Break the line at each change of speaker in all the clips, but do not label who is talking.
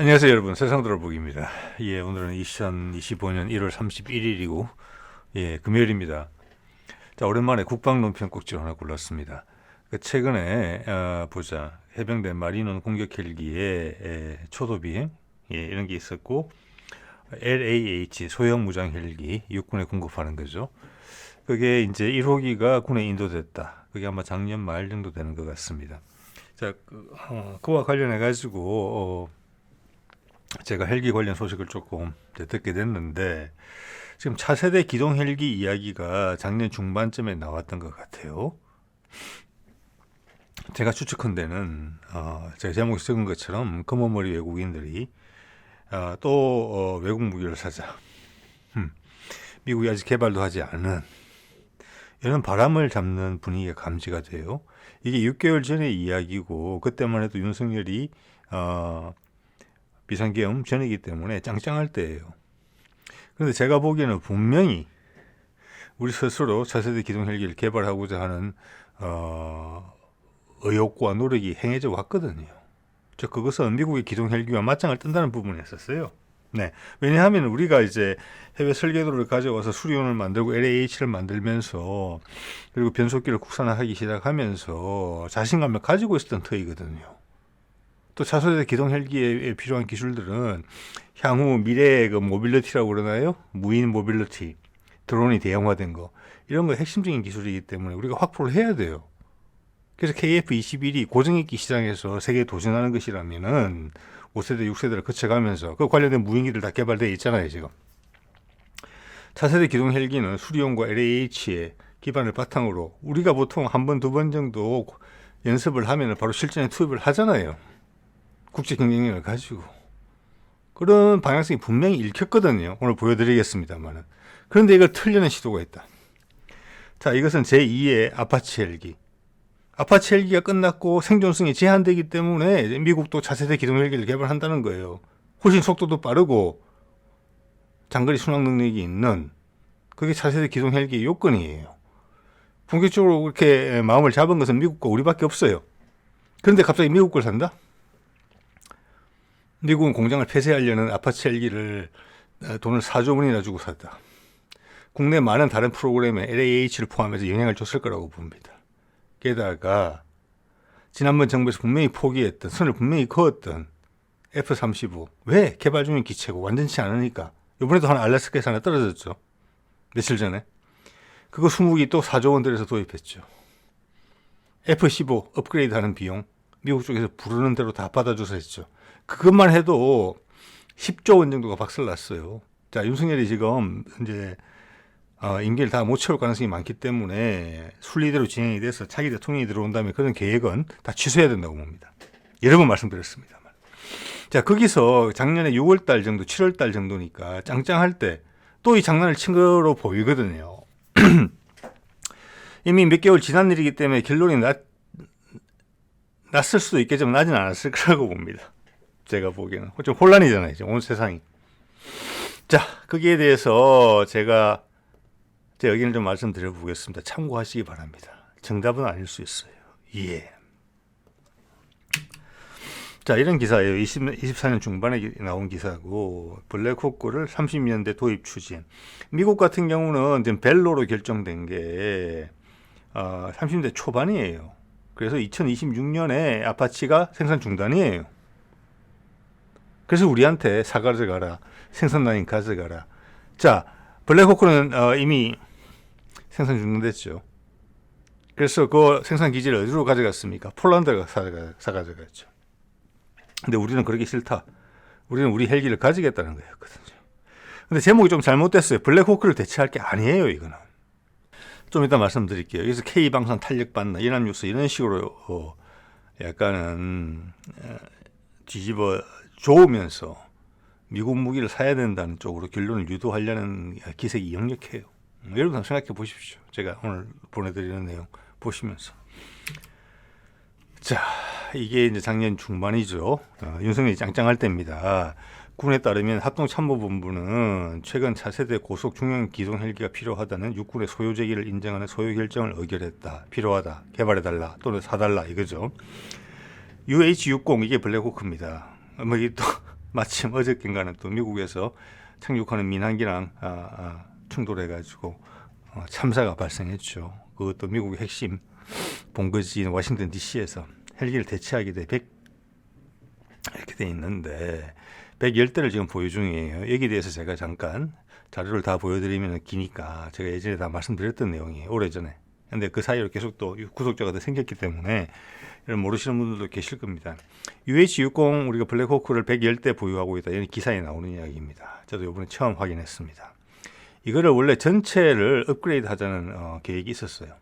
안녕하세요 여러분, 세상들어보기입니다. 예, 오늘은 2025년 1월 31일이고 예, 금요일입니다. 자, 오랜만에 국방 논평 꼭지를 하나 골랐습니다. 최근에 보자, 해병대 마리논 공격 헬기의 초도 비행 이런 게 있었고, LAH 소형 무장 헬기 육군에 공급하는 거죠. 그게 이제 1호기가 군에 인도됐다. 그게 아마 작년 말 정도 되는 것 같습니다. 자, 그와 관련해 가지고 제가 헬기 관련 소식을 조금 듣게 됐는데, 지금 차세대 기동 헬기 이야기가 작년 중반쯤에 나왔던 것 같아요. 제가 추측한데는 제가 제목에 적은 것처럼 검은머리 외국인들이 또 외국 무기를 사자, 미국이 아직 개발도 하지 않은 이런 바람을 잡는 분위기가 감지가 돼요. 이게 6개월 전의 이야기고, 그때만 해도 윤석열이 비상계엄 전이기 때문에 짱짱할 때예요. 그런데 제가 보기에는 분명히 우리 스스로 차세대 기동 헬기를 개발하고자 하는 의욕과 노력이 행해져 왔거든요. 즉 그것은 미국의 기동 헬기와 맞짱을 뜬다는 부분이었어요. 네, 왜냐하면 우리가 이제 해외 설계도를 가져와서 수리온을 만들고 LAH를 만들면서, 그리고 변속기를 국산화하기 시작하면서 자신감을 가지고 있었던 터이거든요. 또 차세대 기동 헬기에 필요한 기술들은 향후 미래의 그 모빌리티라고 그러나요? 무인 모빌리티, 드론이 대형화된 거, 이런 거 핵심적인 기술이기 때문에 우리가 확보를 해야 돼요. 그래서 KF-21이 고정익기 시장에서 세계에 도전하는 것이라면은 5세대, 6세대를 거쳐가면서 그 관련된 무인기들 다 개발되어 있잖아요, 지금. 차세대 기동 헬기는 수리온과 LAH의 기반을 바탕으로 우리가 보통 한 번, 두 번 정도 연습을 하면 바로 실전에 투입을 하잖아요. 국제 경쟁력을 가지고. 그런 방향성이 분명히 읽혔거든요. 오늘 보여드리겠습니다만. 그런데 이걸 틀려는 시도가 있다. 자, 이것은 제2의 아파치 헬기. 아파치 헬기가 끝났고 생존성이 제한되기 때문에 미국도 차세대 기동 헬기를 개발한다는 거예요. 훨씬 속도도 빠르고 장거리 순항 능력이 있는, 그게 차세대 기동 헬기의 요건이에요. 본격적으로 그렇게 마음을 잡은 것은 미국과 우리밖에 없어요. 그런데 갑자기 미국 걸 산다? 미국은 공장을 폐쇄하려는 아파치 헬기를 돈을 4조 원이나 주고 샀다. 국내 많은 다른 프로그램에 LAH를 포함해서 영향을 줬을 거라고 봅니다. 게다가 지난번 정부에서 분명히 포기했던, 선을 분명히 그었던 F-35, 왜 개발 중인 기체고 완전치 않으니까, 이번에도 하나 알래스카에서 하나 떨어졌죠. 며칠 전에. 그거 20기 또 4조 원 들여서 도입했죠. F-15 업그레이드 하는 비용 미국 쪽에서 부르는 대로 다 받아줘서 했죠. 그것만 해도 10조 원 정도가 박살났어요. 자, 윤석열이 지금 이제 임기를 다 못 채울 가능성이 많기 때문에 순리대로 진행이 돼서 차기 대통령이 들어온다면 그런 계획은 다 취소해야 된다고 봅니다. 여러 번 말씀드렸습니다만. 자, 거기서 작년에 6월달 정도, 7월달 정도니까 짱짱할 때 또 이 장난을 친 거로 보이거든요. 이미 몇 개월 지난 일이기 때문에 결론이 났을 수도 있겠지만 나진 않았을 거라고 봅니다. 제가 보기에는 좀 혼란이잖아요, 지금 온 세상이. 자, 거기에 대해서 제가 제 의견을 좀 말씀드려 보겠습니다. 참고하시기 바랍니다. 정답은 아닐 수 있어요. 예. 자, 이런 기사예요. 24년 중반에 나온 기사고, 블랙호크를 30년대 도입 추진. 미국 같은 경우는 지금 벨로로 결정된 게 30년대 초반이에요. 그래서 2026년에 아파치가 생산 중단이에요. 그래서 우리한테 가져가라, 생산 라인 가져가라. 자, 블랙호크는 이미 생산 중단됐죠. 그래서 그 생산 기지를 어디로 가져갔습니까? 폴란드가 가져갔죠. 근데 우리는 그러기 싫다. 우리는 우리 헬기를 가지겠다는 거였거든요. 근데 제목이 좀 잘못됐어요. 블랙호크를 대체할 게 아니에요, 이거는. 좀 이따 말씀드릴게요. 여기서 K방산 탄력받나, 연합뉴스 이런 식으로 약간은 뒤집어 좋으면서 미국 무기를 사야 된다는 쪽으로 결론을 유도하려는 기색이 역력해요. 여러분 생각해 보십시오. 제가 오늘 보내드리는 내용 보시면서. 자, 이게 이제 작년 중반이죠. 윤석열이 짱짱할 때입니다. 군에 따르면 합동참모본부는 최근 차세대 고속 중형 기동 헬기가 필요하다는 육군의 소요 제기를 인정하는 소요 결정을 의결했다. 필요하다. 개발해달라. 또는 사달라. 이거죠. UH-60 이게 블랙호크입니다. 뭐 이게 또 마침 어저께인가는 또 미국에서 착륙하는 민항기랑 충돌해가지고 참사가 발생했죠. 그것도 미국의 핵심 본거지인 워싱턴 DC에서 헬기를 대체하게 돼 100 이렇게 돼 있는데 110대를 지금 보유 중이에요. 여기에 대해서 제가 잠깐 자료를 다 보여드리면 기니까 제가 예전에 다 말씀드렸던 내용이에요. 오래전에. 근데 그 사이로 계속 또 구독자가 더 생겼기 때문에 모르시는 분들도 계실 겁니다. UH-60 우리가 블랙호크를 110대 보유하고 있다. 이런 기사에 나오는 이야기입니다. 저도 이번에 처음 확인했습니다. 이거를 원래 전체를 업그레이드 하자는 계획이 있었어요.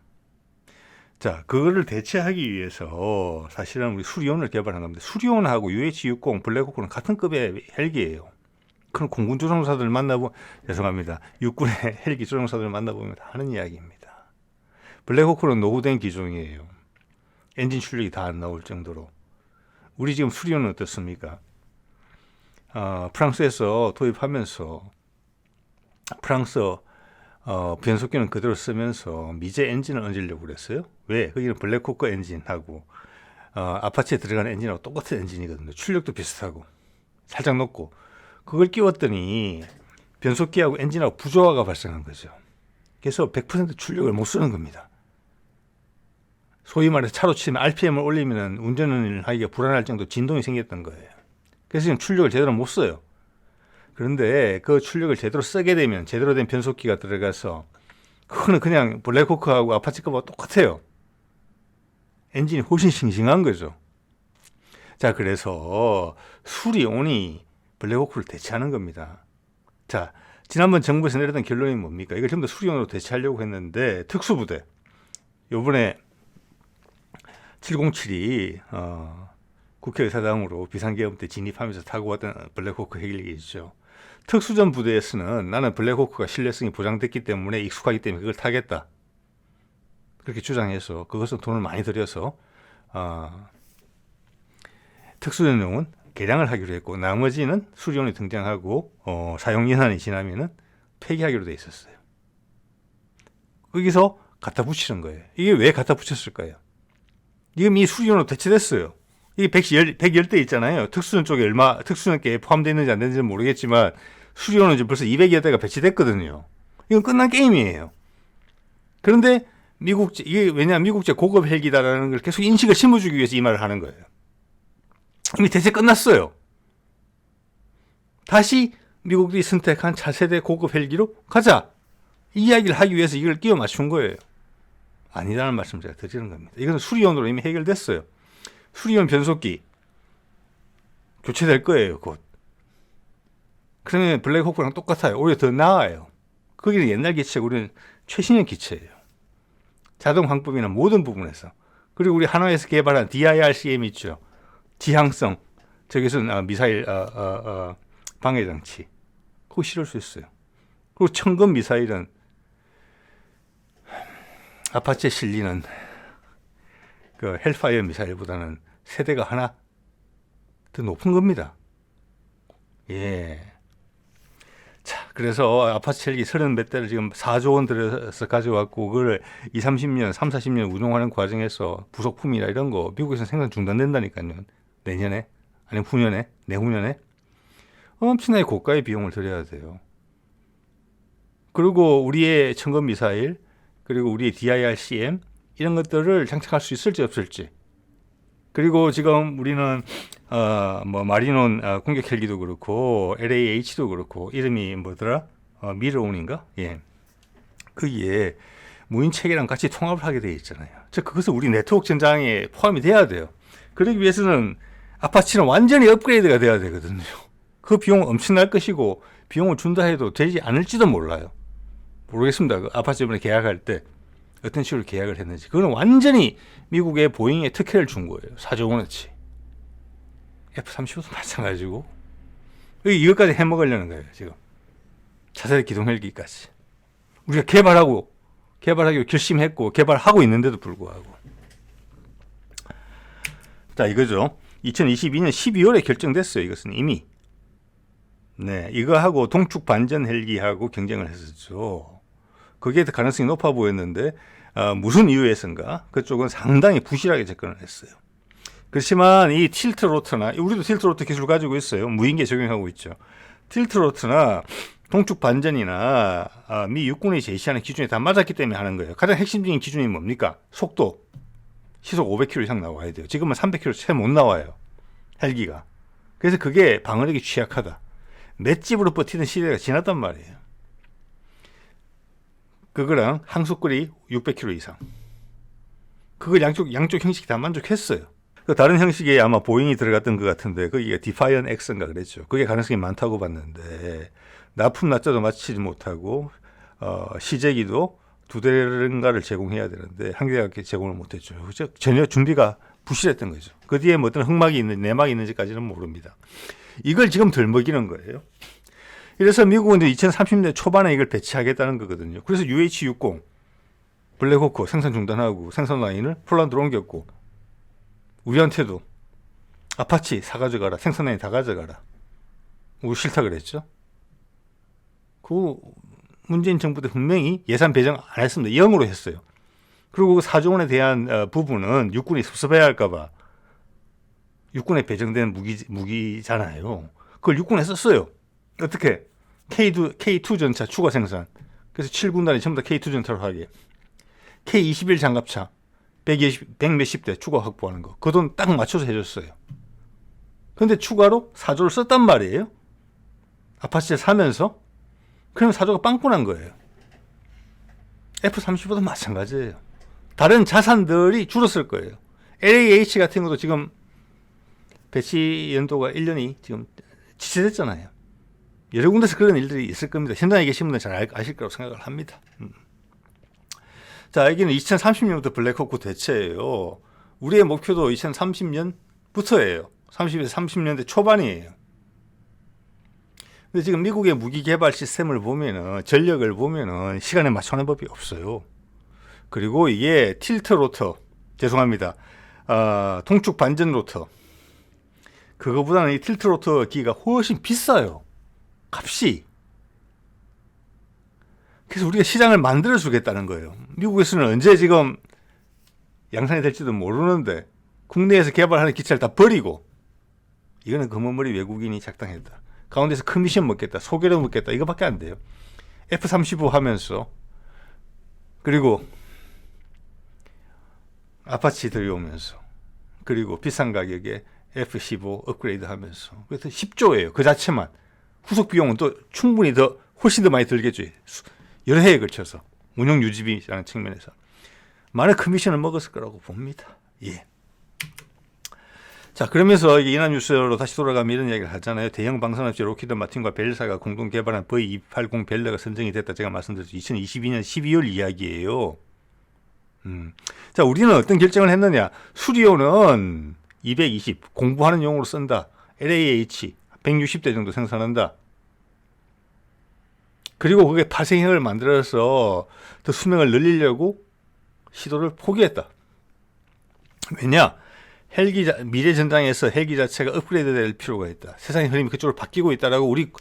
자, 그거를 대체하기 위해서 사실은 우리 수리온을 개발한 겁니다. 수리온하고 UH-60 블랙호크는 같은 급의 헬기예요. 그런 공군 조종사들 죄송합니다. 육군의 헬기 조종사들 만나보면 다 하는 이야기입니다. 블랙호크는 노후된 기종이에요. 엔진 출력이 다 안 나올 정도로. 우리 지금 수리온은 어떻습니까? 프랑스에서 도입하면서 프랑스 변속기는 그대로 쓰면서 미제 엔진을 얹으려고 그랬어요. 왜? 거기는 블랙호크 엔진하고 아파치에 들어가는 엔진하고 똑같은 엔진이거든요. 출력도 비슷하고 살짝 높고 그걸 끼웠더니 변속기하고 엔진하고 부조화가 발생한 거죠. 그래서 100% 출력을 못 쓰는 겁니다. 소위 말해서 차로 치면 RPM을 올리면 운전을 하기가 불안할 정도 진동이 생겼던 거예요. 그래서 지금 출력을 제대로 못 써요. 그런데 그 출력을 제대로 쓰게 되면 제대로 된 변속기가 들어가서 그거는 그냥 블랙호크하고 아파치급하고 똑같아요. 엔진이 훨씬 싱싱한 거죠. 자, 그래서 수리온이 블랙호크를 대체하는 겁니다. 자, 지난번 정부에서 내렸던 결론이 뭡니까? 이걸 전부 다 수리온으로 대체하려고 했는데 특수부대 요번에 707이 국회의사당으로 비상계엄 때 진입하면서 타고 왔던 블랙호크 헬기이죠. 특수전 부대에서는 나는 블랙호크가 신뢰성이 보장됐기 때문에 익숙하기 때문에 그걸 타겠다. 그렇게 주장해서 그것은 돈을 많이 들여서 특수전용은 개량을 하기로 했고 나머지는 수리온이 등장하고 사용 연한이 지나면은 폐기하기로 돼 있었어요. 거기서 갖다 붙이는 거예요. 이게 왜 갖다 붙였을까요? 지금 이 수리온으로 대체됐어요. 이게 110대 있잖아요. 특수전 쪽에 특수전계에 포함되어 있는지 안 되는지는 모르겠지만 수리온은 이제 벌써 200여 대가 배치됐거든요. 이건 끝난 게임이에요. 그런데 이게 왜냐하면 미국제 고급 헬기다라는 걸 계속 인식을 심어주기 위해서 이 말을 하는 거예요. 이미 대체 끝났어요. 다시 미국이 선택한 차세대 고급 헬기로 가자. 이 이야기를 하기 위해서 이걸 끼워 맞춘 거예요. 아니라는 말씀을 제가 드리는 겁니다. 이것은 수리온으로 이미 해결됐어요. 수리온 변속기 교체될 거예요, 곧. 그러면 블랙호크랑 똑같아요. 오히려 더 나아요. 거기는 옛날 기체고 우리는 최신형 기체예요. 자동 항법이나 모든 부분에서. 그리고 우리 한화에서 개발한 DIRCM 있죠. 지향성. 저기서 미사일 방해 장치. 그거 실을 수 있어요. 그리고 청금 미사일은 아파치에 실리는 그 헬파이어 미사일보다는 세대가 하나 더 높은 겁니다. 예. 자, 그래서 아파치 헬기 30몇 대를 지금 4조 원 들여서 가져왔고, 그걸 30년, 40년 운용하는 과정에서 부속품이나 이런 거 미국에서는 생산 중단된다니까요. 내년에, 아니면 후년에, 내후년에. 엄청나게 고가의 비용을 들여야 돼요. 그리고 우리의 청금 미사일, 그리고 우리의 DIRCM, 이런 것들을 장착할 수 있을지 없을지. 그리고 지금 우리는 마리논 공격 헬기도 그렇고 LAH도 그렇고 이름이 뭐더라? 미러온인가? 예. 거기에 무인 체계랑 같이 통합을 하게 되어 있잖아요. 즉 그것은 우리 네트워크 전장에 포함이 돼야 돼요. 그러기 위해서는 아파치는 완전히 업그레이드가 돼야 되거든요. 그 비용은 엄청날 것이고 비용을 준다 해도 되지 않을지도 몰라요. 모르겠습니다. 그 아파치 이번에 계약할 때 어떤 식으로 계약을 했는지. 그거는 완전히 미국의 보잉에 특혜를 준 거예요. 4조 원어치. F-35도 마찬가지고. 이것까지 해먹으려는 거예요, 지금. 차세대 기동 헬기까지. 우리가 개발하기로 결심했고, 개발하고 있는데도 불구하고. 자, 이거죠. 2022년 12월에 결정됐어요, 이것은 이미. 네, 이거하고 동축 반전 헬기하고 경쟁을 했었죠. 그게 더 가능성이 높아 보였는데 무슨 이유에선가 그쪽은 상당히 부실하게 접근을 했어요. 그렇지만 이 틸트 로터나 우리도 틸트 로터 기술 가지고 있어요. 무인기에 적용하고 있죠. 틸트 로터나 동축 반전이나 미 육군이 제시하는 기준에 다 맞았기 때문에 하는 거예요. 가장 핵심적인 기준이 뭡니까? 속도. 시속 500km 이상 나와야 돼요. 지금은 300km 채 못 나와요. 헬기가. 그래서 그게 방어력이 취약하다. 맷집으로 버티는 시대가 지났단 말이에요. 그거랑 항속거리 600km 이상. 그걸 양쪽 형식이 다 만족했어요. 그 다른 형식에 아마 보잉이 들어갔던 것 같은데 거기가 디파이언 X인가 그랬죠. 그게 가능성이 많다고 봤는데 납품 날짜도 맞추지 못하고 시제기도 2대인가를 제공해야 되는데 한 대밖에 제공을 못했죠. 전혀 준비가 부실했던 거죠. 그 뒤에 뭐 어떤 흑막이 있는지 내막이 있는지까지는 모릅니다. 이걸 지금 덜 먹이는 거예요. 그래서 미국은 이제 2030년 초반에 이걸 배치하겠다는 거거든요. 그래서 UH-60 블랙호크 생산 중단하고 생산 라인을 폴란드로 옮겼고 우리한테도 아파치 사가져가라. 생산 라인 다 가져가라. 우리 싫다 그랬죠. 그 문재인 정부 때 분명히 예산 배정 안 했습니다. 0으로 했어요. 그리고 4조 원에 대한 부분은 육군이 섭섭해야 할까봐 육군에 배정된 무기잖아요. 그걸 육군에 썼어요. 어떻게? K2 전차 추가 생산. 그래서 7군단이 전부 다 K2 전차로 하게. K21 장갑차 100몇십 대 추가 확보하는 거. 그 돈 딱 맞춰서 해줬어요. 근데 추가로 4조를 썼단 말이에요. 아파치를 사면서. 그러면 4조가 빵꾸난 거예요. F-35도 마찬가지예요. 다른 자산들이 줄었을 거예요. LAH 같은 것도 지금 배치 연도가 1년이 지금 지체됐잖아요. 여러 군데서 그런 일들이 있을 겁니다. 현장에 계신 분들은 잘 아실 거라고 생각을 합니다. 자, 여기는 2030년부터 블랙호크 대체예요. 우리의 목표도 2030년부터예요. 30에서 30년대 초반이에요. 근데 지금 미국의 무기 개발 시스템을 보면은 전력을 보면은 시간에 맞춰는 법이 없어요. 그리고 이게 틸트 로터, 죄송합니다. 동축 반전 로터. 그거보다는 이 틸트 로터 기가 훨씬 비싸요. 값이. 그래서 우리가 시장을 만들어 주겠다는 거예요. 미국에서는 언제 지금 양산이 될지도 모르는데 국내에서 개발하는 기차를 다 버리고 이거는 검은머리 외국인이 작당했다. 가운데서 커미션 먹겠다. 소개료 먹겠다. 이거밖에 안 돼요. F-35 하면서 그리고 아파치 들여오면서 그리고 비싼 가격에 F-15 업그레이드 하면서 그래서 10조예요. 그 자체만. 후속 비용은 또 충분히 훨씬 더 많이 들겠죠. 여러 해에 걸쳐서 운영 유지비라는 측면에서 많은 커미션을 먹었을 거라고 봅니다. 예. 자, 그러면서 이난 뉴스로 다시 돌아가면 이런 이야기를 하잖아요. 대형 방산업체 로키드 마틴과 벨사가 공동 개발한 V280 벨러가 선정이 됐다. 제가 말씀드렸죠. 2022년 12월 이야기예요. 자, 우리는 어떤 결정을 했느냐. 수리오는 220 공부하는 용으로 쓴다. LAH 160대 정도 생산한다. 그리고 그게 파생형을 만들어서 더 수명을 늘리려고 시도를 포기했다. 왜냐? 미래 전장에서 헬기 자체가 업그레이드 될 필요가 있다. 세상의 흐름이 그쪽으로 바뀌고 있다라고 우리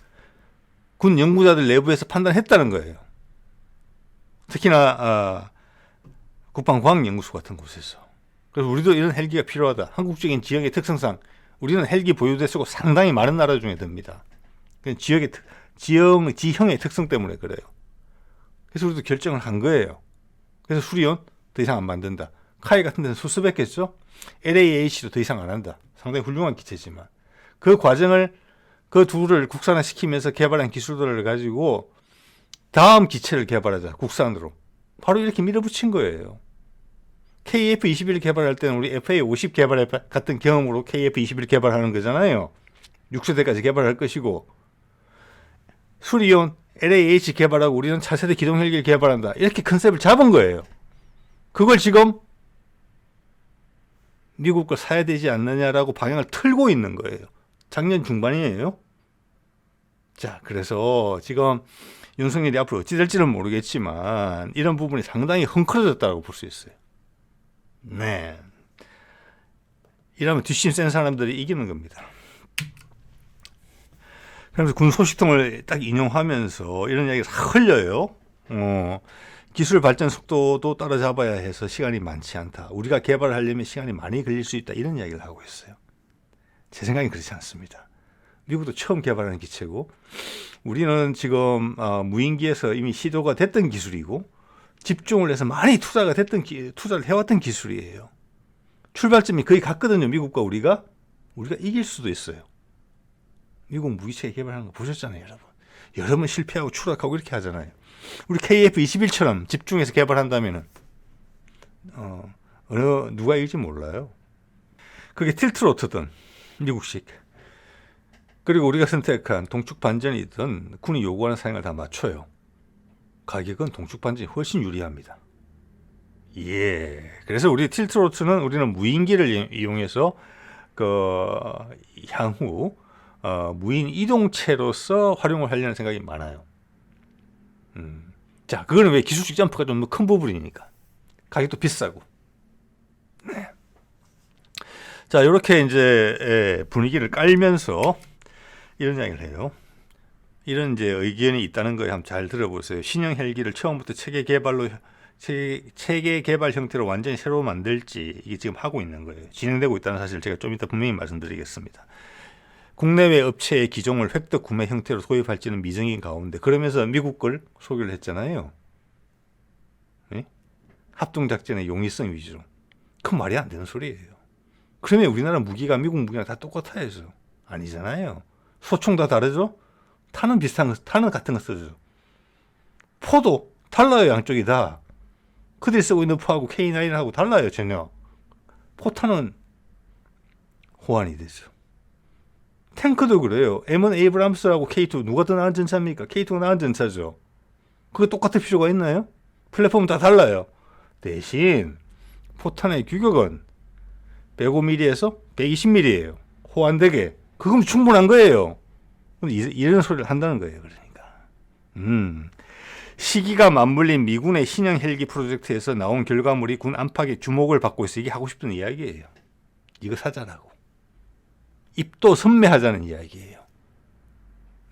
군 연구자들 내부에서 판단했다는 거예요. 특히나 국방과학연구소 같은 곳에서. 그래서 우리도 이런 헬기가 필요하다. 한국적인 지역의 특성상 우리는 헬기 보유 대수가 상당히 많은 나라 중에 듭니다. 지형의 특성 때문에 그래요. 그래서 우리도 결정을 한 거예요. 그래서 수리온 더 이상 안 만든다. 카이 같은 데는 수습했겠죠. LAH도 더 이상 안 한다. 상당히 훌륭한 기체지만 그 과정을 그 둘을 국산화시키면서 개발한 기술들을 가지고 다음 기체를 개발하자. 국산으로. 바로 이렇게 밀어붙인 거예요. KF-21 개발할 때는 우리 FA-50 개발 같은 경험으로 KF-21 개발하는 거잖아요. 6세대까지 개발할 것이고 수리온 LAH 개발하고 우리는 차세대 기동헬기를 개발한다. 이렇게 컨셉을 잡은 거예요. 그걸 지금 미국 걸 사야 되지 않느냐라고 방향을 틀고 있는 거예요. 작년 중반이에요. 자, 그래서 지금 윤석열이 앞으로 어찌 될지는 모르겠지만 이런 부분이 상당히 헝클어졌다고 볼 수 있어요. 네. 이러면 뒷심 센 사람들이 이기는 겁니다. 그래서 군 소식통을 딱 인용하면서 이런 이야기가 싹 흘려요. 기술 발전 속도도 따라잡아야 해서 시간이 많지 않다. 우리가 개발을 하려면 시간이 많이 걸릴 수 있다. 이런 이야기를 하고 있어요. 제 생각엔 그렇지 않습니다. 미국도 처음 개발하는 기체고 우리는 지금 무인기에서 이미 시도가 됐던 기술이고 집중을 해서 많이 투자를 해왔던 기술이에요. 출발점이 거의 같거든요. 미국과 우리가 이길 수도 있어요. 미국 무기체 개발하는 거 보셨잖아요, 여러분. 여러 번 실패하고 추락하고 이렇게 하잖아요. 우리 KF-21처럼 집중해서 개발한다면은 누가 이길지 몰라요. 그게 틸트로트든 미국식. 그리고 우리가 선택한 동축 반전이든 군이 요구하는 사양을 다 맞춰요. 가격은 동축 반전이 훨씬 유리합니다. 예. 그래서 우리 틸트로트는 우리는 무인기를 이용해서 향후 무인 이동체로서 활용을 하려는 생각이 많아요. 자, 그거는 왜 기술적 점프가 좀 큰 부분이니까. 가격도 비싸고. 네. 자, 이렇게 이제 분위기를 깔면서 이런 이야기를 해요. 이런 이제 의견이 있다는 거에 한번 잘 들어보세요. 신형 헬기를 처음부터 체계 개발 형태로 완전히 새로 만들지 이게 지금 하고 있는 거예요. 진행되고 있다는 사실을 제가 좀 이따 분명히 말씀드리겠습니다. 국내외 업체의 기종을 획득 구매 형태로 도입할지는 미정인 가운데 그러면서 미국 걸 소개를 했잖아요. 네? 합동작전의 용이성 위주로. 그건 말이 안 되는 소리예요. 그러면 우리나라 무기가 미국 무기랑 다 똑같아야죠. 아니잖아요. 소총 다 다르죠? 탄은 같은 거 쓰죠. 포도 달라요, 양쪽이 다. 그들이 쓰고 있는 포하고 K9하고 달라요, 전혀. 포탄은 호환이 되죠. 탱크도 그래요. M1 에이브람스하고 K2 누가 더 나은 전차입니까? K2가 나은 전차죠. 그게 똑같을 필요가 있나요? 플랫폼은 다 달라요. 대신 포탄의 규격은 105mm에서 120mm예요. 호환되게. 그건 충분한 거예요. 이런 소리를 한다는 거예요. 그러니까. 시기가 맞물린 미군의 신형 헬기 프로젝트에서 나온 결과물이 군 안팎의 주목을 받고 있어. 이게 하고 싶은 이야기예요. 이거 사자라고. 입도 선매하자는 이야기예요.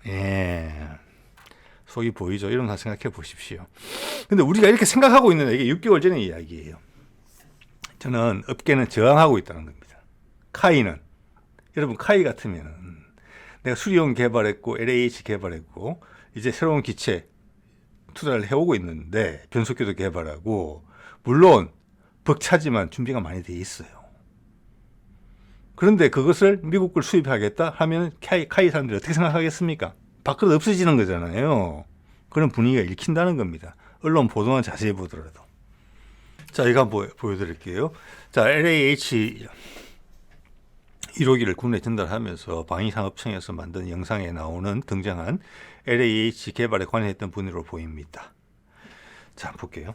예. 속이 보이죠? 이런 거 생각해 보십시오. 근데 우리가 이렇게 생각하고 있는 이게 6개월 전의 이야기예요. 저는 업계는 저항하고 있다는 겁니다. 카이는. 여러분, 카이 같으면 내가 수리용 개발했고 LAH 개발했고 이제 새로운 기체 투자를 해오고 있는데 변속기도 개발하고 물론 벅차지만 준비가 많이 돼 있어요. 그런데 그것을 미국 걸 수입하겠다 하면 카이 사람들이 어떻게 생각하겠습니까? 밖으로 없어지는 거잖아요. 그런 분위기가 읽힌다는 겁니다. 언론 보도만 자세히 보더라도. 자, 이거 한번 보여드릴게요. 자, LAH 1호기를 군에 전달하면서 방위산업청에서 만든 영상에 등장한 LAH 개발에 관여했던 분으로 보입니다. 자, 볼게요.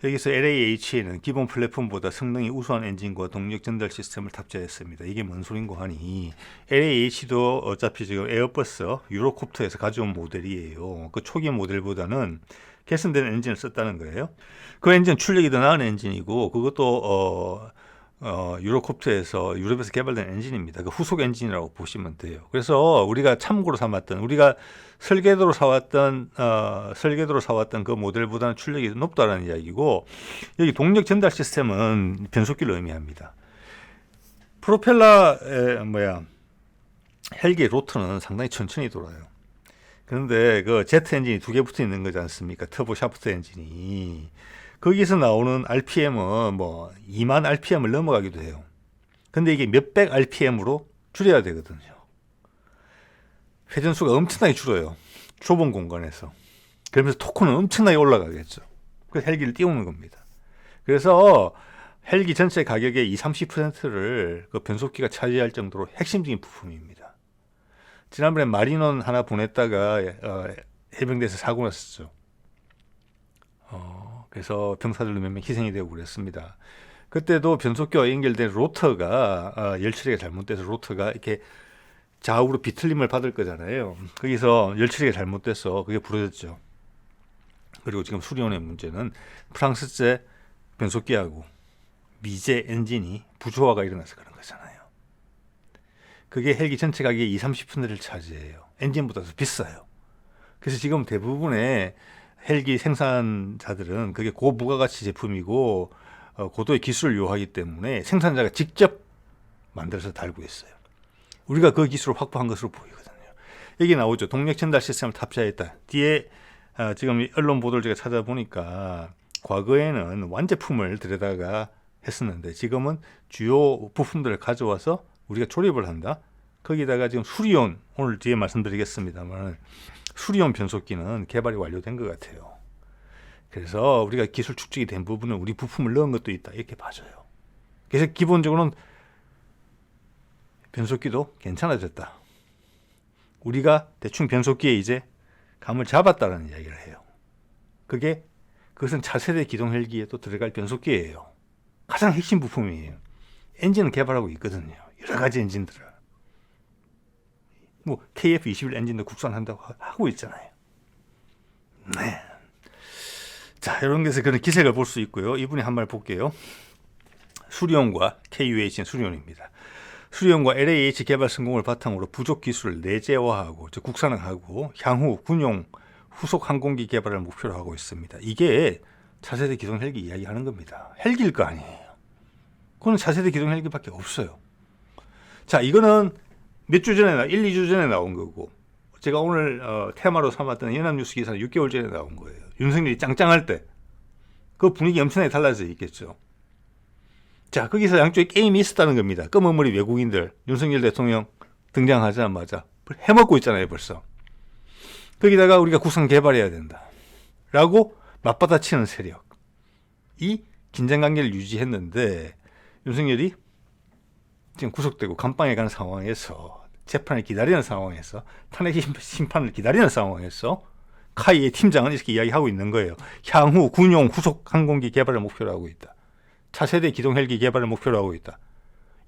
여기서 LAH에는 기본 플랫폼보다 성능이 우수한 엔진과 동력 전달 시스템을 탑재했습니다. 이게 뭔 소린고 하니 LAH도 어차피 지금 에어버스 유로콥터에서 가져온 모델이에요. 그 초기 모델보다는 개선된 엔진을 썼다는 거예요. 그 엔진 출력이 더 나은 엔진이고 그것도 유로콥터에서 유럽에서 개발된 엔진입니다. 그 후속 엔진이라고 보시면 돼요. 그래서 우리가 참고로 삼았던 우리가 설계도로 사왔던 그 모델보다는 출력이 높다라는 이야기고 여기 동력 전달 시스템은 변속기를 의미합니다. 헬기 로터는 상당히 천천히 돌아요. 그런데 그 제트 엔진이 2개 붙어 있는 거지 않습니까? 터보 샤프트 엔진이. 거기서 나오는 RPM은 2만 RPM을 넘어가기도 해요. 근데 이게 몇백 RPM으로 줄여야 되거든요. 회전수가 엄청나게 줄어요. 좁은 공간에서. 그러면서 토크는 엄청나게 올라가겠죠. 그래서 헬기를 띄우는 겁니다. 그래서 헬기 전체 가격의 20-30%를 그 변속기가 차지할 정도로 핵심적인 부품입니다. 지난번에 마리논 하나 보냈다가 해병대에서 사고 났었죠. 그래서 병사들도 몇 명 희생이 되고 그랬습니다. 그때도 변속기와 연결된 로터가 열처리가 잘못돼서 로터가 이렇게 좌우로 비틀림을 받을 거잖아요. 거기서 열처리가 잘못돼서 그게 부러졌죠. 그리고 지금 수리온의 문제는 프랑스제 변속기하고 미제 엔진이 부조화가 일어나서 그런 거잖아요. 그게 헬기 전체 가격의 20-30%를 차지해요. 엔진보다 더 비싸요. 그래서 지금 대부분의 헬기 생산자들은 그게 고부가가치 제품이고 고도의 기술을 요하기 때문에 생산자가 직접 만들어서 달고 있어요. 우리가 그 기술을 확보한 것으로 보이거든요. 여기 나오죠. 동력 전달 시스템을 탑재했다. 뒤에 지금 언론 보도를 제가 찾아보니까 과거에는 완제품을 들여다가 했었는데 지금은 주요 부품들을 가져와서 우리가 조립을 한다. 거기다가 지금 수리온, 오늘 뒤에 말씀드리겠습니다만 수리온 변속기는 개발이 완료된 것 같아요. 그래서 우리가 기술 축적이 된 부분은 우리 부품을 넣은 것도 있다 이렇게 봐줘요. 그래서 기본적으로는 변속기도 괜찮아졌다. 우리가 대충 변속기에 이제 감을 잡았다는 이야기를 해요. 그것은 차세대 기동 헬기에 또 들어갈 변속기예요. 가장 핵심 부품이에요. 엔진을 개발하고 있거든요. 여러 가지 엔진들을. 뭐 KF-21 엔진도 국산한다고 하고 있잖아요. 네. 자, 이런 데서 그런 기색을 볼 수 있고요. 이분이 한 말 볼게요. 수리온과 KUH는 수리온입니다. 수리온과 LAH 개발 성공을 바탕으로 부족 기술을 내재화하고 즉 국산화하고 향후 군용 후속 항공기 개발을 목표로 하고 있습니다. 이게 차세대 기동 헬기 이야기하는 겁니다. 헬기일 거 아니에요. 그건 차세대 기동 헬기밖에 없어요. 자, 이거는 몇 주 전에 1, 2주 전에 나온 거고 제가 오늘 테마로 삼았던 연합뉴스 기사는 6개월 전에 나온 거예요. 윤석열이 짱짱할 때 그 분위기 엄청나게 달라져 있겠죠. 자, 거기서 양쪽에 게임이 있었다는 겁니다. 검은 머리 외국인들, 윤석열 대통령 등장하자마자 해먹고 있잖아요, 벌써. 거기다가 우리가 국산 개발해야 된다. 라고 맞받아치는 세력. 이 긴장관계를 유지했는데 윤석열이 지금 구속되고 감방에 가는 상황에서 재판을 기다리는 상황에서 탄핵 심판을 기다리는 상황에서 카이의 팀장은 이렇게 이야기하고 있는 거예요. 향후 군용 후속 항공기 개발을 목표로 하고 있다. 차세대 기동 헬기 개발을 목표로 하고 있다.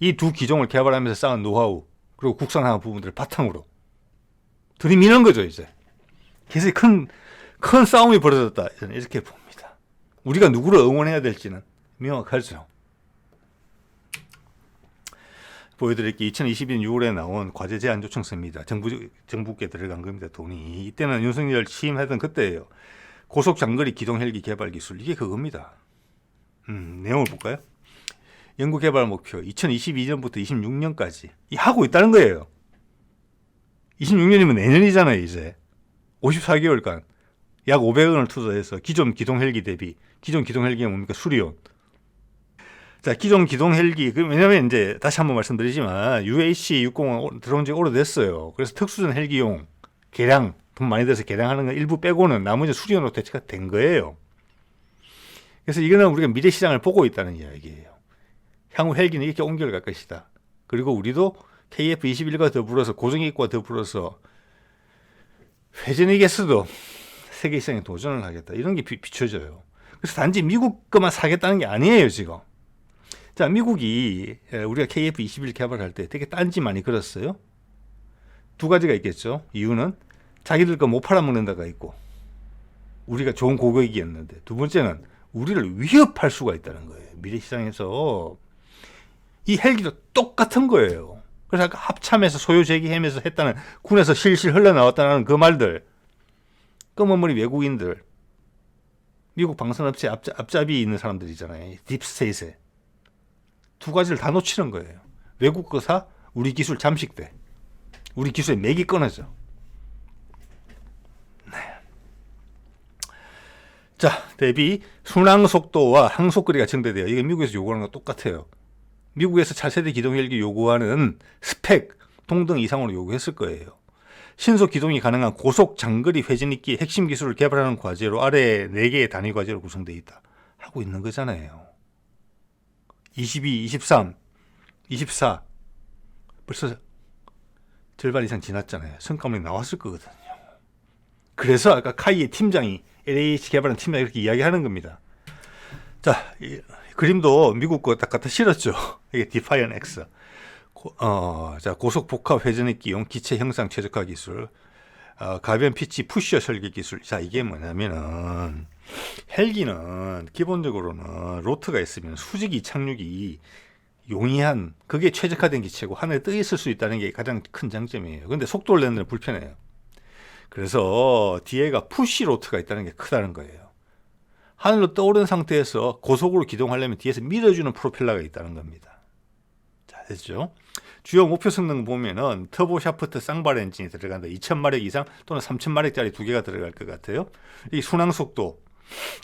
이 두 기종을 개발하면서 쌓은 노하우 그리고 국산화 부분들을 바탕으로 들이미는 거죠 이제. 그래서 큰 싸움이 벌어졌다 이렇게 봅니다. 우리가 누구를 응원해야 될지는 명확하죠. 보여드릴게 2022년 6월에 나온 과제 제안 요청서입니다. 정부께 들어간 겁니다. 돈이. 이때는 윤석열 취임하던 그때예요. 고속 장거리 기동 헬기 개발 기술 이게 그겁니다. 내용을 볼까요? 연구 개발 목표 2022년부터 26년까지 하고 있다는 거예요. 26년이면 내년이잖아요. 이제 54개월간 약 500원을 투자해서 기존 기동 헬기 대비 기존 기동 헬기가 뭡니까? 수리온. 자, 기존 기동 헬기 왜냐면 이제 다시 한번 말씀드리지만 UH-60은 들어온 지 오래됐어요. 그래서 특수전 헬기용 개량 돈 많이 들여서 개량하는 건 일부 빼고는 나머지 수리온으로 대체가 된 거예요. 그래서 이거는 우리가 미래 시장을 보고 있다는 이야기예요. 향후 헬기는 이렇게 옮겨갈 것이다. 그리고 우리도 KF-21과 더불어서 고정익과 더불어서 회전익에서도 세계 시장에 도전을 하겠다. 이런 게 비춰져요. 그래서 단지 미국 것만 사겠다는 게 아니에요, 지금. 자, 미국이 우리가 KF-21 개발할 때 되게 딴지 많이 걸었어요. 두 가지가 있겠죠. 이유는 자기들 거 못 팔아먹는 데가 있고 우리가 좋은 고객이었는데 두 번째는 우리를 위협할 수가 있다는 거예요. 미래시장에서 이 헬기도 똑같은 거예요. 그래서 아까 합참에서 소요 제기하면서 했다는 군에서 실실 흘러나왔다는 그 말들 검은 머리 외국인들 미국 방산업체 앞잡이 있는 사람들이잖아요. 딥스테이트에 두 가지를 다 놓치는 거예요. 외국 거 사, 우리 기술 잠식돼. 우리 기술에 맥이 끊어져. 네. 자, 대비 순항 속도와 항속거리가 증대돼요. 이게 미국에서 요구하는 거 똑같아요. 미국에서 차세대 기동 헬기 요구하는 스펙 동등 이상으로 요구했을 거예요. 신속 기동이 가능한 고속 장거리 회전익기 핵심 기술을 개발하는 과제로 아래 4개의 단위 과제로 구성되어 있다. 하고 있는 거잖아요. 22, 23, 24 벌써 절반 이상 지났잖아요. 성과물이 나왔을 거거든요. 그래서 아까 카이의 팀장이 LAH 개발한 팀장이 이렇게 이야기하는 겁니다. 자, 이 그림도 미국 거 딱 갖다 실었죠. 이게 디파이언 X. 자, 고속 복합 회전익기용 기체 형상 최적화 기술, 가변 피치 푸셔 설계 기술. 자, 이게 뭐냐면은 헬기는 기본적으로는 로트가 있으면 수직이 착륙이 용이한 그게 최적화된 기체고 하늘에 떠 있을 수 있다는 게 가장 큰 장점이에요. 근데 속도를 내는 데는 불편해요. 그래서 뒤에가 푸시 로트가 있다는 게 크다는 거예요. 하늘로 떠오른 상태에서 고속으로 기동하려면 뒤에서 밀어주는 프로펠러가 있다는 겁니다. 자, 됐죠? 주요 목표 성능 보면은 터보 샤프트 쌍발 엔진이 들어간다. 2000마력 이상 또는 3000마력짜리 두 개가 들어갈 것 같아요. 이 순항 속도,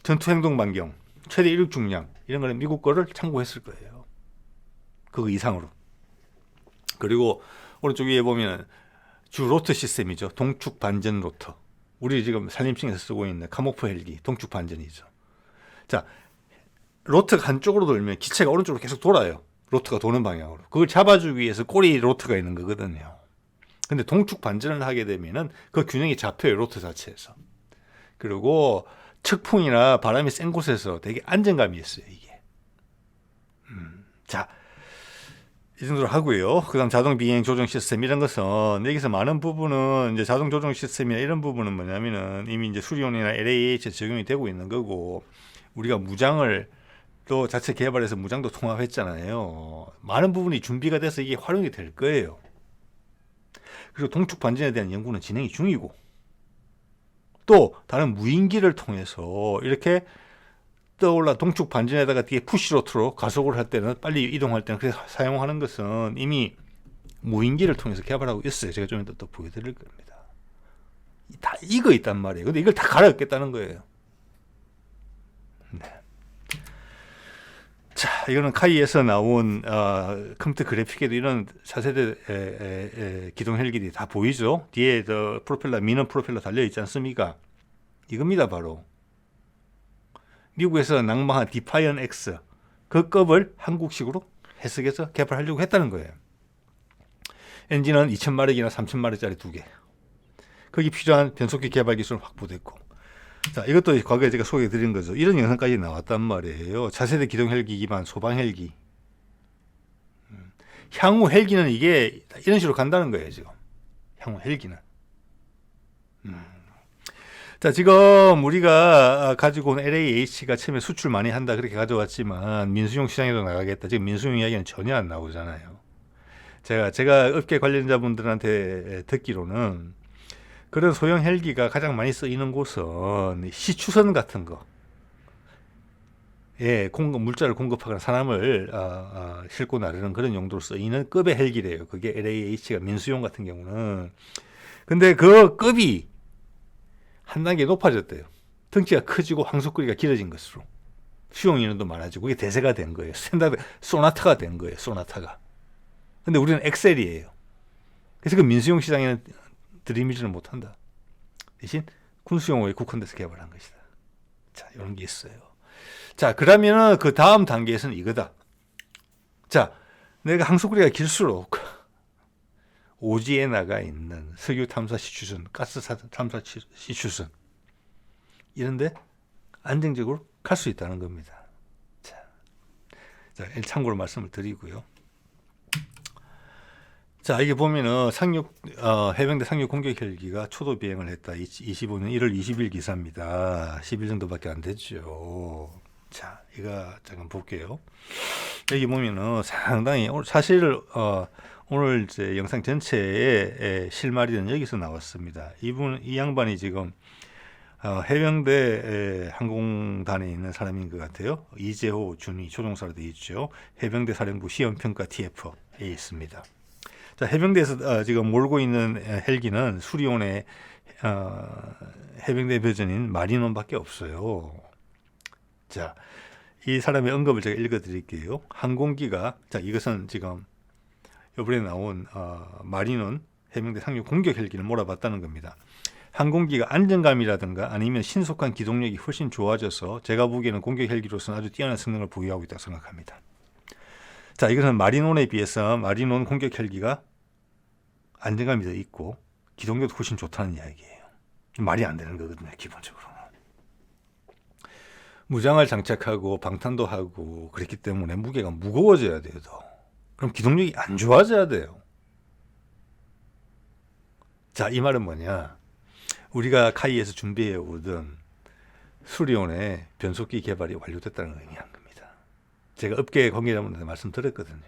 전투 행동 반경, 최대 이륙 중량 이런 거는 미국 거를 참고했을 거예요. 그거 이상으로. 그리고 오른쪽 위에 보면 주 로터 시스템이죠. 동축 반전 로터. 우리 지금 산림층에서 쓰고 있는 카모프 헬기 동축 반전이죠. 자, 로터가 한쪽으로 돌면 기체가 오른쪽으로 계속 돌아요. 로터가 도는 방향으로. 그걸 잡아주기 위해서 꼬리 로터가 있는 거거든요. 근데 동축 반전을 하게 되면은 그 균형이 잡혀요. 로터 자체에서. 그리고 측풍이나 바람이 센 곳에서 되게 안정감이 있어요. 이게. 자, 이 정도로 하고요. 그 다음 자동 비행 조정 시스템 이런 것은 여기서 많은 부분은 이제 자동 조정 시스템이나 이런 부분은 뭐냐면은 이미 이제 수리온이나 LAH에 적용이 되고 있는 거고 우리가 무장을 또 자체 개발해서 무장도 통합했잖아요. 많은 부분이 준비가 돼서 이게 활용이 될 거예요. 그리고 동축 반전에 대한 연구는 진행이 중이고 또 다른 무인기를 통해서 이렇게 떠올라 동축 반전에다가 뒤에 푸시로트로 가속을 할 때는 빨리 이동할 때는 그래서 사용하는 것은 이미 무인기를 통해서 개발하고 있어요. 제가 좀 이따 또 보여드릴 겁니다. 다 이거 있단 말이에요. 근데 이걸 다 갈아엎겠다는 거예요. 네. 자, 이거는 카이에서 나온 컴퓨터 그래픽에도 이런 차세대 기동 헬기들이 다 보이죠. 뒤에 프로펠러 미는 프로펠러 달려 있지 않습니까? 이겁니다, 바로. 미국에서 낭망한 디파이언 X 그 급을 한국식으로 해석해서 개발하려고 했다는 거예요. 엔진은 2000마력이나 3000마력짜리 두 개. 거기 필요한 변속기 개발 기술은 확보됐고. 자, 이것도 과거에 제가 소개해드린 거죠. 이런 영상까지 나왔단 말이에요. 차세대 기동 헬기 기반 소방 헬기. 향후 헬기는 이게 이런 식으로 간다는 거예요, 지금. 향후 헬기는. 자, 지금 우리가 가지고 온 LAH가 처음에 수출 많이 한다 그렇게 가져왔지만 민수용 시장에도 나가겠다. 지금 민수용 이야기는 전혀 안 나오잖아요. 제가 업계 관련자분들한테 듣기로는 그런 소형 헬기가 가장 많이 쓰이는 곳은 시추선 같은 거, 예, 물자를 공급하거나 사람을 싣고 나르는 그런 용도로 쓰이는 급의 헬기래요. 그게 LAH가 민수용 같은 경우는. 근데 그 급이 한 단계 높아졌대요. 덩치가 커지고 항속거리가 길어진 것으로. 수용 인원도 많아지고 그게 대세가 된 거예요. 스탠다드 소나타가 된 거예요. 소나타가. 근데 우리는 엑셀이에요. 그래서 그 민수용 시장에는 들이밀지는 못한다. 대신 군수용으로 국한돼서 개발한 것이다. 자, 이런 게 있어요. 자, 그러면은 그 다음 단계에서는 이거다. 자, 내가 항속거리가 길수록 오지에 나가 있는 석유 탐사 시추선, 가스 탐사 시추선 이런데 안정적으로 갈 수 있다는 겁니다. 자, 참고로 말씀을 드리고요. 자, 이게 보면은 해병대 상륙 공격 헬기가 초도 비행을 했다. 25년 1월 20일 기사입니다. 10일 정도밖에 안 됐죠. 자, 이거 잠깐 볼게요. 여기 보면은 상당히 사실 오늘 이제 영상 전체의 실마리는 여기서 나왔습니다. 이 양반이 지금 해병대 항공단에 있는 사람인 것 같아요. 이재호 준이 조종사로 되어 있죠. 해병대 사령부 시험평가 TF에 있습니다. 자, 해병대에서 지금 몰고 있는 헬기는 수리온의 해병대 버전인 마린원밖에 없어요. 자, 이 사람의 언급을 제가 읽어드릴게요. 항공기가, 자, 이것은 지금 이번에 나온 마린원 해병대 상륙 공격 헬기를 몰아봤다는 겁니다. 항공기가 안정감이라든가 아니면 신속한 기동력이 훨씬 좋아져서 제가 보기에는 공격 헬기로서는 아주 뛰어난 성능을 보유하고 있다고 생각합니다. 자, 이것은 마린온에 비해서 마린온 공격 헬기가 안정감이 더 있고 기동력도 훨씬 좋다는 이야기예요. 말이 안 되는 거거든요, 기본적으로. 무장을 장착하고 방탄도 하고 그랬기 때문에 무게가 무거워져야 돼요. 그럼 기동력이 안 좋아져야 돼요. 자, 이 말은 뭐냐? 우리가 카이에서 준비해 오던 수리온의 변속기 개발이 완료됐다는 걸 의미한 겁니다. 제가 업계 관계자분한테 말씀드렸거든요.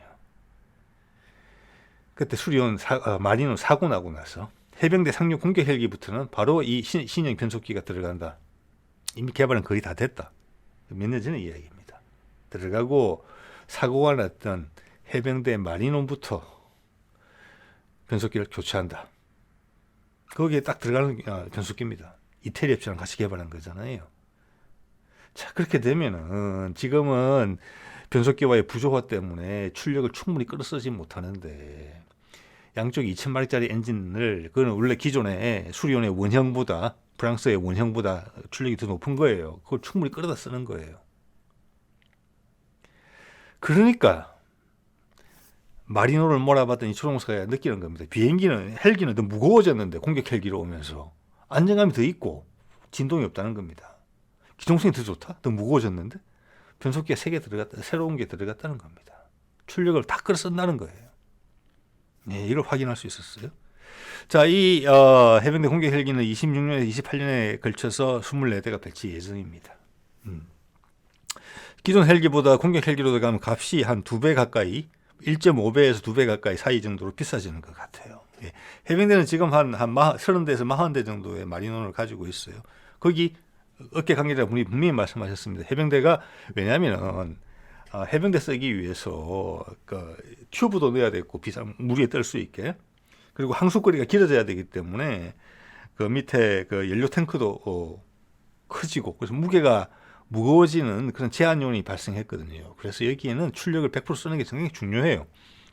그때 수리온 마린온 사고 나고 나서 해병대 상륙 공격 헬기부터는 바로 이 신형 변속기가 들어간다. 이미 개발은 거의 다 됐다. 몇 년 전의 이야기입니다. 들어가고 사고가 났던 해병대 마리논부터 변속기를 교체한다. 거기에 딱 들어가는 변속기입니다. 이태리 업체랑 같이 개발한 거잖아요. 자, 그렇게 되면은 지금은 변속기와의 부조화 때문에 출력을 충분히 끌어쓰지 못하는데 양쪽 2000마력짜리 엔진을 그거는 원래 기존의 수리온의 원형보다 프랑스의 원형보다 출력이 더 높은 거예요. 그걸 충분히 끌어다 쓰는 거예요. 그러니까 마리노를 몰아봤던 이 조종사가 느끼는 겁니다. 헬기는 더 무거워졌는데 공격 헬기로 오면서 안정감이 더 있고 진동이 없다는 겁니다. 기동성이 더 좋다? 더 무거워졌는데 변속기가 3개 들어갔다, 새로운 게 들어갔다는 겁니다. 출력을 다 끌어 쓴다는 거예요. 네, 이걸 확인할 수 있었어요. 자, 이 해병대 공격 헬기는 26년에서 28년에 걸쳐서 24대가 배치 예정입니다. 기존 헬기보다 공격 헬기로 들어가면 값이 한 2배 가까이, 1.5배에서 2배 가까이 사이 정도로 비싸지는 것 같아요. 예. 해병대는 지금 한 30대에서 40대 정도의 마리논을 가지고 있어요. 거기 어깨 관계자분이 분명히 말씀하셨습니다. 해병대가 왜냐하면 해병대 쓰기 위해서 그 튜브도 넣어야 되고 비싼 무리에 뜰 수 있게, 그리고 항속거리가 길어져야 되기 때문에 그 밑에 그 연료 탱크도 커지고 그래서 무게가 무거워지는 그런 제한 요인이 발생했거든요. 그래서 여기에는 출력을 100% 쓰는 게 굉장히 중요해요.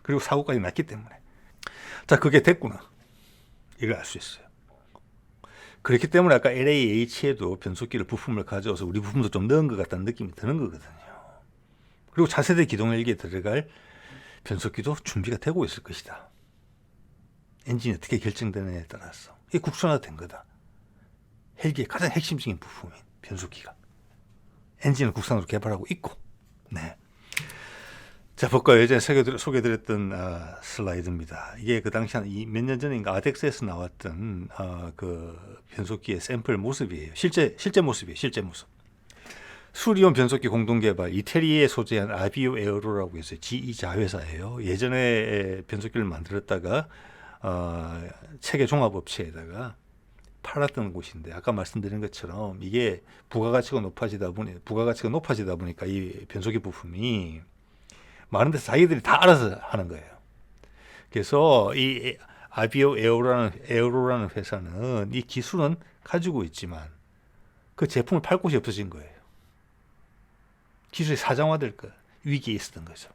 그리고 사고까지 났기 때문에. 자, 그게 됐구나. 이걸 알 수 있어요. 그렇기 때문에 아까 LAH에도 변속기를 부품을 가져와서 우리 부품도 좀 넣은 것 같다는 느낌이 드는 거거든요. 그리고 차세대 기동헬기에 들어갈 변속기도 준비가 되고 있을 것이다. 엔진이 어떻게 결정되느냐에 따라서 이게 국산화된 거다. 헬기의 가장 핵심적인 부품인 변속기가 엔진을 국산으로 개발하고 있고. 네. 자, 볼까요? 예전에 소개드렸던 슬라이드입니다. 이게 그 당시 한 몇 년 전인가 아덱스에서 나왔던 그 변속기의 샘플 모습이에요. 실제 모습이에요. 실제 모습. 수리온 변속기 공동개발 이태리에 소재한 아비오 에어로라고 해서 GE 자회사예요. 예전에 변속기를 만들었다가 체계 종합업체에다가 팔았던 곳인데, 아까 말씀드린 것처럼 이게 부가가치가 높아지다 보니까 이 변속기 부품이 많은 데서 자기들이 다 알아서 하는 거예요. 그래서 이 아비오 에어로라는 회사는 이 기술은 가지고 있지만 그 제품을 팔 곳이 없어진 거예요. 기술이 사장화될 위기에 있었던 거죠.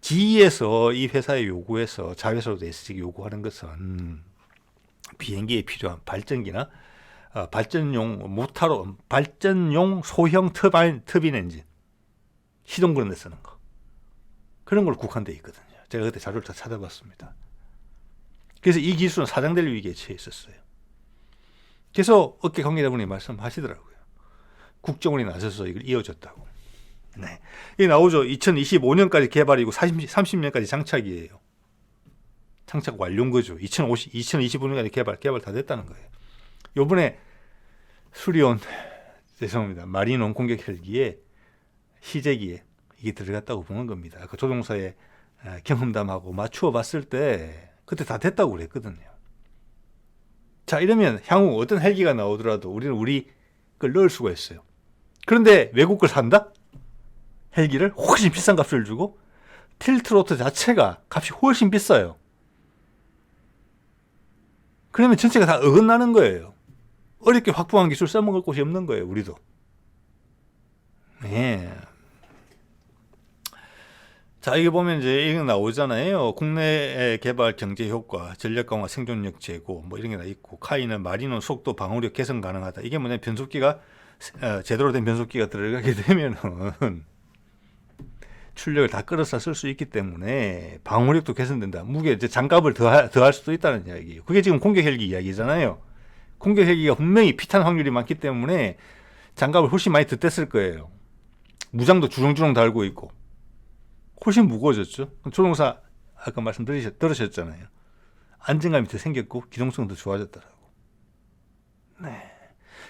GE에서 이 회사에 요구해서 자회사로도 SG에 요구하는 것은 비행기에 필요한 발전기나 발전용 소형 터빈 엔진, 시동 그런 데 쓰는 거, 그런 걸 국한되어 있거든요. 제가 그때 자료를 다 찾아봤습니다. 그래서 이 기술은 사장될 위기에 처해 있었어요. 그래서 업계 관계자분이 말씀하시더라고요. 국정원이 나서서 이걸 이어줬다고. 네. 이게 나오죠. 2025년까지 개발이고 30년까지 장착이에요. 장착 완료인 거죠. 2025년까지 개발 다 됐다는 거예요. 요번에 수리온, 죄송합니다, 마리논 공격 헬기에 시제기에 이게 들어갔다고 보는 겁니다. 그 조종사의 경험담하고 맞추어 봤을 때 그때 다 됐다고 그랬거든요. 자, 이러면 향후 어떤 헬기가 나오더라도 우리는 우리 걸 넣을 수가 있어요. 그런데 외국 걸 산다? 헬기를 훨씬 비싼 값을 주고 틸트로터 자체가 값이 훨씬 비싸요. 그러면 전체가 다 어긋나는 거예요. 어렵게 확보한 기술 써먹을 곳이 없는 거예요, 우리도. 네. 자, 이게 보면 이제 이거 나오잖아요. 국내 개발 경제 효과, 전력 강화, 생존력 제고, 뭐 이런 게 다 있고, 카이는 마리논 속도 방어력 개선 가능하다. 이게 뭐냐, 변속기가 제대로 된 변속기가 들어가게 되면은 출력을 다 끌어서 쓸 수 있기 때문에 방어력도 개선된다. 무게 이제 장갑을 더할 수도 있다는 이야기예요. 그게 지금 공격 헬기 이야기잖아요. 공격 헬기가 분명히 피탄 확률이 많기 때문에 장갑을 훨씬 많이 덧댔을 거예요. 무장도 주렁주렁 달고 있고 훨씬 무거워졌죠. 조종사 아까 들으셨잖아요. 안정감이 더 생겼고 기동성도 좋아졌더라고. 네.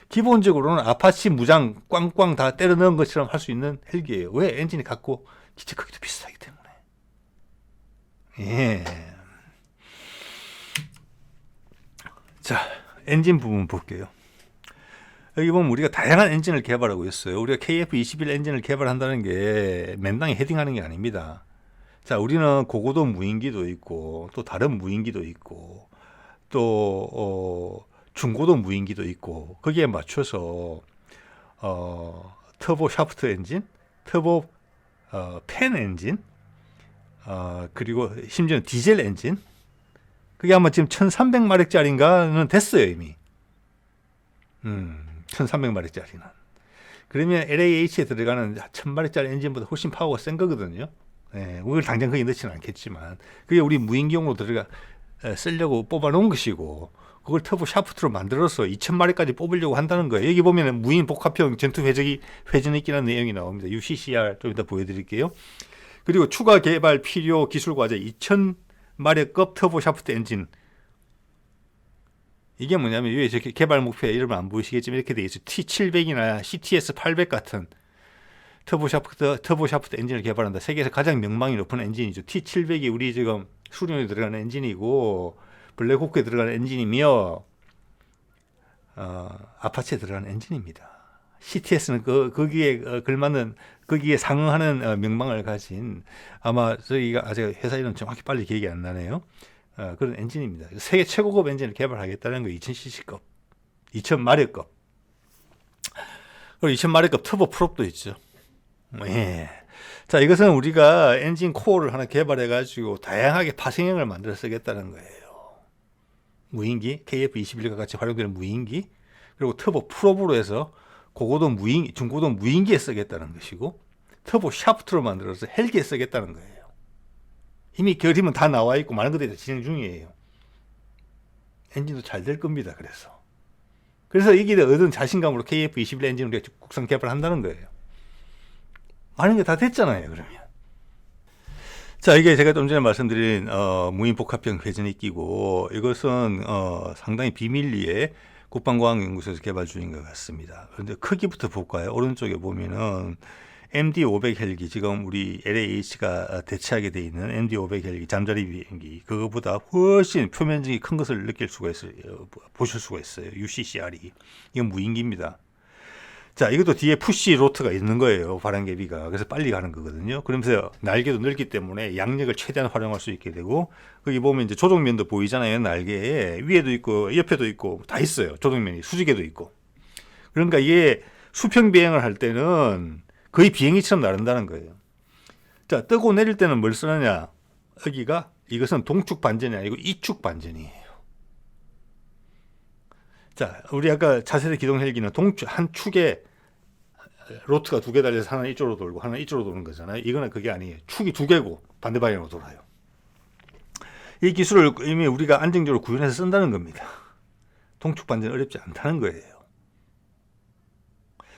기본적으로는 아파치 무장 꽝꽝 다 때려 넣은 것처럼 할 수 있는 헬기예요. 왜? 엔진이 작고 기체 크기도 비슷하기 때문에. 예. 자, 엔진 부분 볼게요. 여기 보면 우리가 다양한 엔진을 개발하고 있어요. 우리가 KF21 엔진을 개발한다는 게 맨땅에 헤딩하는 게 아닙니다. 자, 우리는 고고도 무인기도 있고 또 다른 무인기도 있고 또 중고도 무인기도 있고 거기에 맞춰서 터보 샤프트 엔진, 터보 팬 엔진, 그리고 심지어는 디젤 엔진, 그게 아마 지금 1300마력짜리인가는 됐어요 이미. 1300마력짜리는. 그러면 LAH에 들어가는 1000마력짜리 엔진보다 훨씬 파워가 센 거거든요. 예, 우리를 당장 거기 넣지는 않겠지만 그게 우리 무인기용으로 쓰려고 뽑아놓은 것이고, 그걸 터보 샤프트로 만들어서 2000마력까지 뽑으려고 한다는 거예요. 여기 보면 무인 복합형 전투 회전익기라는 내용이 나옵니다. UCCR 좀 이따 보여드릴게요. 그리고 추가 개발 필요 기술 과제 2000마력급 터보 샤프트 엔진. 이게 뭐냐면 위에 저렇게 개발 목표에 이름은 안 보이시겠지만 이렇게 돼 있어요. T700이나 CTS 800 같은 터보 샤프트 엔진을 개발한다. 세계에서 가장 명망이 높은 엔진이죠. T700이 우리 지금 수륜에 들어가는 엔진이고, 블랙호크에 들어가는 엔진이며, 아파치에 들어가는 엔진입니다. CTS는 거기에 걸맞는, 거기에 상응하는 명망을 가진, 아마 저희가 아직 회사 이름 정확히 빨리 기억이 안 나네요. 그런 엔진입니다. 세계 최고급 엔진을 개발하겠다는 거 2000cc급, 2000마력급. 그리고 2000마력급 터보 프롭도 있죠. 예. 자, 이것은 우리가 엔진 코어를 하나 개발해가지고 다양하게 파생형을 만들어 쓰겠다는 거예요. 무인기, KF21과 같이 활용되는 무인기, 그리고 터보 프롭으로 해서 고고도 무인기, 중고도 무인기에 쓰겠다는 것이고, 터보 샤프트로 만들어서 헬기에 쓰겠다는 거예요. 이미 그림은 다 나와 있고 많은 것들이 진행 중이에요. 엔진도 잘 될 겁니다. 그래서 이게 얻은 자신감으로 KF21 엔진을 우리가 국산 개발한다는 거예요. 많은 게 다 됐잖아요, 그러면. 자, 이게 제가 좀 전에 말씀드린 무인 복합형 회전익기고, 이것은 상당히 비밀리에 국방과학연구소에서 개발 중인 것 같습니다. 그런데 크기부터 볼까요? 오른쪽에 보면은 MD-500 헬기, 지금 우리 LAH가 대체하게 돼 있는 MD-500 헬기, 잠자리 비행기, 그거보다 훨씬 표면적이 큰 것을 느낄 수가 있어요. 보실 수가 있어요. UCCR이. 이건 무인기입니다. 자, 이것도 뒤에 푸시 로트가 있는 거예요. 바람개비가. 그래서 빨리 가는 거거든요. 그러면서 날개도 넓기 때문에 양력을 최대한 활용할 수 있게 되고, 거기 보면 이제 조종면도 보이잖아요. 날개에. 위에도 있고, 옆에도 있고, 다 있어요. 조종면이. 수직에도 있고. 그러니까 이게 수평 비행을 할 때는 거의 비행기처럼 나른다는 거예요. 자, 뜨고 내릴 때는 뭘 쓰느냐? 여기가, 이것은 동축 반전이 아니고 이축 반전이에요. 자, 우리 아까 차세대 기동 헬기는 한 축에 로트가 두 개 달려서 하나는 이쪽으로 돌고 하나는 이쪽으로 도는 거잖아요. 이거는 그게 아니에요. 축이 두 개고 반대 방향으로 돌아요. 이 기술을 이미 우리가 안정적으로 구현해서 쓴다는 겁니다. 동축 반전이 어렵지 않다는 거예요.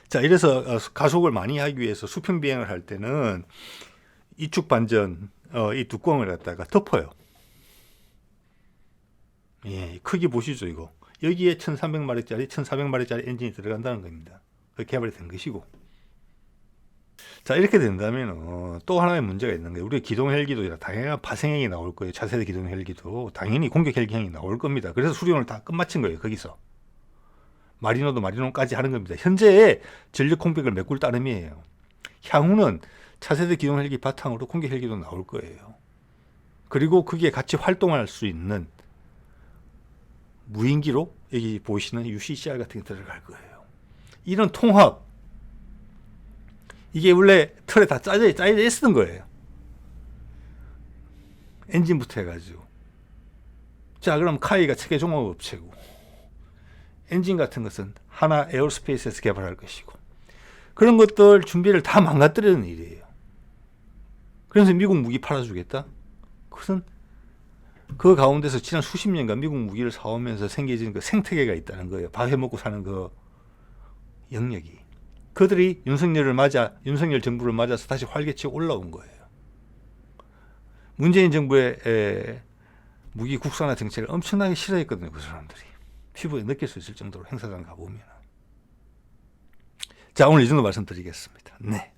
자, 이래서 가속을 많이 하기 위해서 수평 비행을 할 때는 이축 반전, 이 뚜껑을 갖다가 덮어요. 예, 크기 보시죠, 이거. 여기에 1300마력짜리, 1400마력짜리 엔진이 들어간다는 겁니다. 그 개발이 된 것이고. 자, 이렇게 된다면 또 하나의 문제가 있는 거예요. 우리 기동 헬기도 다양한 파생형이 나올 거예요. 차세대 기동 헬기도 당연히 공격 헬기형이 나올 겁니다. 그래서 수리온을 다 끝마친 거예요. 거기서 마리노도 마리노까지 하는 겁니다. 현재 전력 공백을 메꿀 따름이에요. 향후는 차세대 기동 헬기 바탕으로 공격 헬기도 나올 거예요. 그리고 거기에 같이 활동할 수 있는 무인기로 여기 보시는 UCCR 같은 게 들어갈 거예요. 이런 통합, 이게 원래 틀에 다 짜져 있었던 거예요. 엔진부터 해가지고. 자, 그럼 카이가 체계 종합업체고, 엔진 같은 것은 하나 에어로스페이스에서 개발할 것이고, 그런 것들 준비를 다 망가뜨리는 일이에요. 그래서 미국 무기 팔아주겠다? 그것은 그 가운데서 지난 수십 년간 미국 무기를 사오면서 생겨진 그 생태계가 있다는 거예요. 밥 해먹고 사는 그 영역이. 그들이 윤석열 정부를 맞아서 다시 활개치고 올라온 거예요. 문재인 정부의 무기 국산화 정책을 엄청나게 싫어했거든요. 그 사람들이. 피부에 느낄 수 있을 정도로 행사장 가보면. 자, 오늘 이 정도 말씀드리겠습니다. 네.